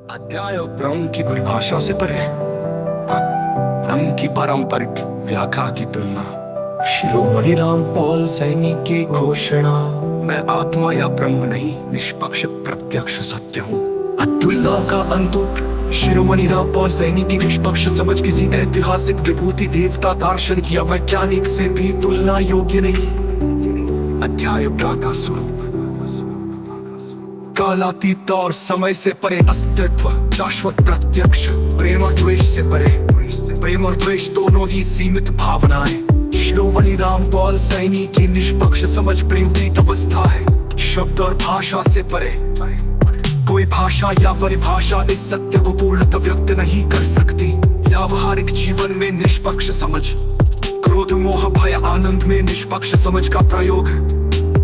अध्याय ब्रह्म की परिभाषा से परे, ब्रह्म की पारंपरिक व्याख्या की तुलना। शिरोमणि रामपाल सैनी की घोषणा। मैं आत्मा या ब्रह्म नहीं, निष्पक्ष प्रत्यक्ष सत्य हूँ। अतुल्ला का अंत। शिरोमणि रामपाल सैनी की निष्पक्ष समझ किसी ऐतिहासिक विभूति, देवता, दार्शनिक या वैज्ञानिक से भी तुलना योग्य नहीं। अध्याय का स्वरूप। कालातीत और समय से परे अस्तित्व, शाश्वत प्रत्यक्ष, प्रेम और द्वेष से परे। प्रेम और द्वेष दोनों ही सीमित भावनाएं। शिरोमणि रामपाल सैनी की निष्पक्ष समझ प्रेमतीत अवस्था है, शब्द और भाषा से परे। कोई भाषा या परिभाषा इस सत्य को पूर्णतः व्यक्त नहीं कर सकती। व्यावहारिक जीवन में निष्पक्ष समझ, क्रोध, मोह, भय, आनंद में निष्पक्ष समझ का प्रयोग।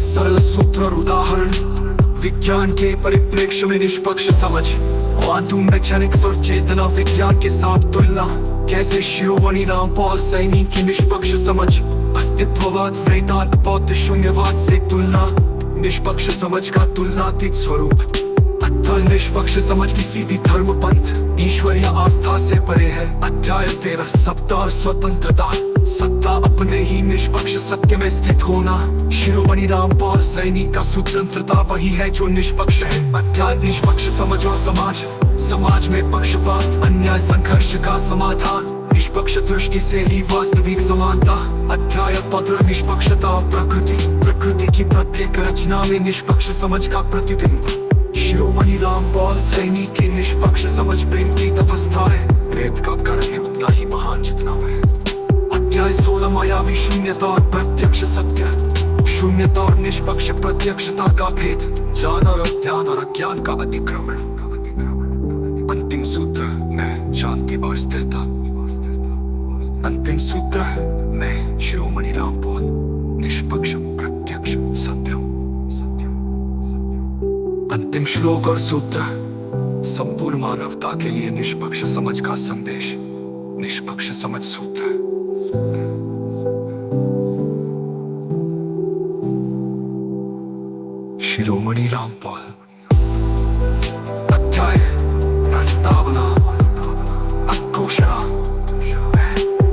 सरल सूत्र और उदाहरण। विज्ञान के परिप्रेक्ष्य में निष्पक्ष समझ, क्वांटम मैकेनिक्स और चेतना विज्ञान के साथ तुलना। कैसे शिरोमणि रामपाल सैनी की निष्पक्ष समझ, अस्तित्ववाद, वेदांत, बौद्ध शून्यवाद से तुलना। निष्पक्ष समझ का तुलनातीत स्वरूप। अतः निष्पक्ष समझ किसी भी धर्म, पंथ, ईश्वर या आस्था से परे है। अध्याय 13 सत्ता और स्वतंत्रता। सत्ता अपने ही निष्पक्ष सत्य में स्थित होना। शिरोमणि रामपाल सैनी का स्वतंत्रता वही है जो निष्पक्ष है। अध्याय निष्पक्ष समझ और समाज। समाज में पक्षपात, अन्याय, संघर्ष का समाधान। निष्पक्ष दृष्टि से ही वास्तविक समानता। अध्याय 15 निष्पक्षता और प्रकृति। प्रकृति की प्रत्येक रचना में निष्पक्ष समझ का प्रतिबिंब। शिरोमणि रामपाल सैनी की निष्पक्ष समझ प्रेम की अवस्था है। वेद का कण है उतना ही महान जितना है। अध्याय 16 मायावी शून्यता और प्रत्यक्ष सत्य। शून्यता और निष्पक्ष प्रत्यक्षता का भेद। ज्ञान और अज्ञान और अज्ञान का अतिक्रमण। अंतिम सूत्र में शांति और स्थिरता। अंतिम सूत्र में शिरोमणि रामपाल निष्पक्ष प्रत्यक्ष सत्य। अंतिम श्लोक और सूत्र संपूर्ण मानवता के लिए निष्पक्ष समझ का संदेश। निष्पक्ष समझ सूत्र। शिरोमणि रामपाल। अध्याय प्रस्तावना। घोषणा।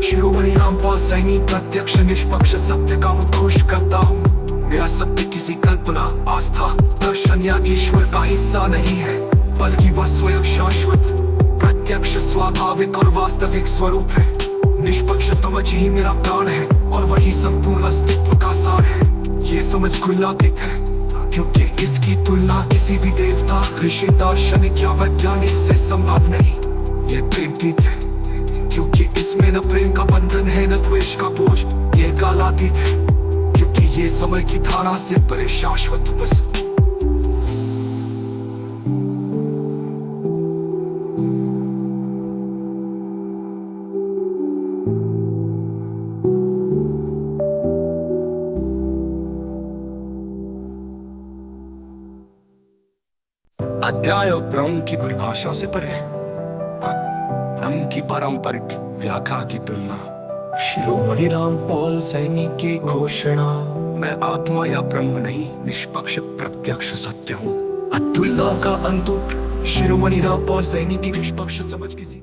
शिरोमणि रामपाल सैनी प्रत्यक्ष निष्पक्ष सत्य का उद्घोष करता हूँ। मेरा सत्य किसी कल्पना, आस्था, दर्शन या ईश्वर का हिस्सा नहीं है, बल्कि वह स्वयं शाश्वत, प्रत्यक्ष, स्वाभाविक और वास्तविक स्वरूप है। निष्पक्ष समझ ही मेरा प्राण है और वही संपूर्ण अस्तित्व का सार है। ये समझ खुलातीत है, क्योंकि इसकी तुलना किसी भी देवता, ऋषि, दार्शनिक या वैज्ञानिक से संभव नहीं। ये प्रेमतीत है, क्योंकि इसमें न प्रेम का बंधन है न द्वेष का बोझ। ये कालातीत है, क्योंकि ये समय की धारा से परे शाश्वत बस। अध्याय ब्रह्म की परिभाषा से परे, ब्रह्म की पारंपरिक व्याख्या की तुलना। शिरोमणि रामपाल सैनी की घोषणा। मैं आत्मा या ब्रह्म नहीं, निष्पक्ष प्रत्यक्ष सत्य हूँ। अतुल्ला का अंत। शिरोमणि रामपाल सैनी की निष्पक्ष समझ किसी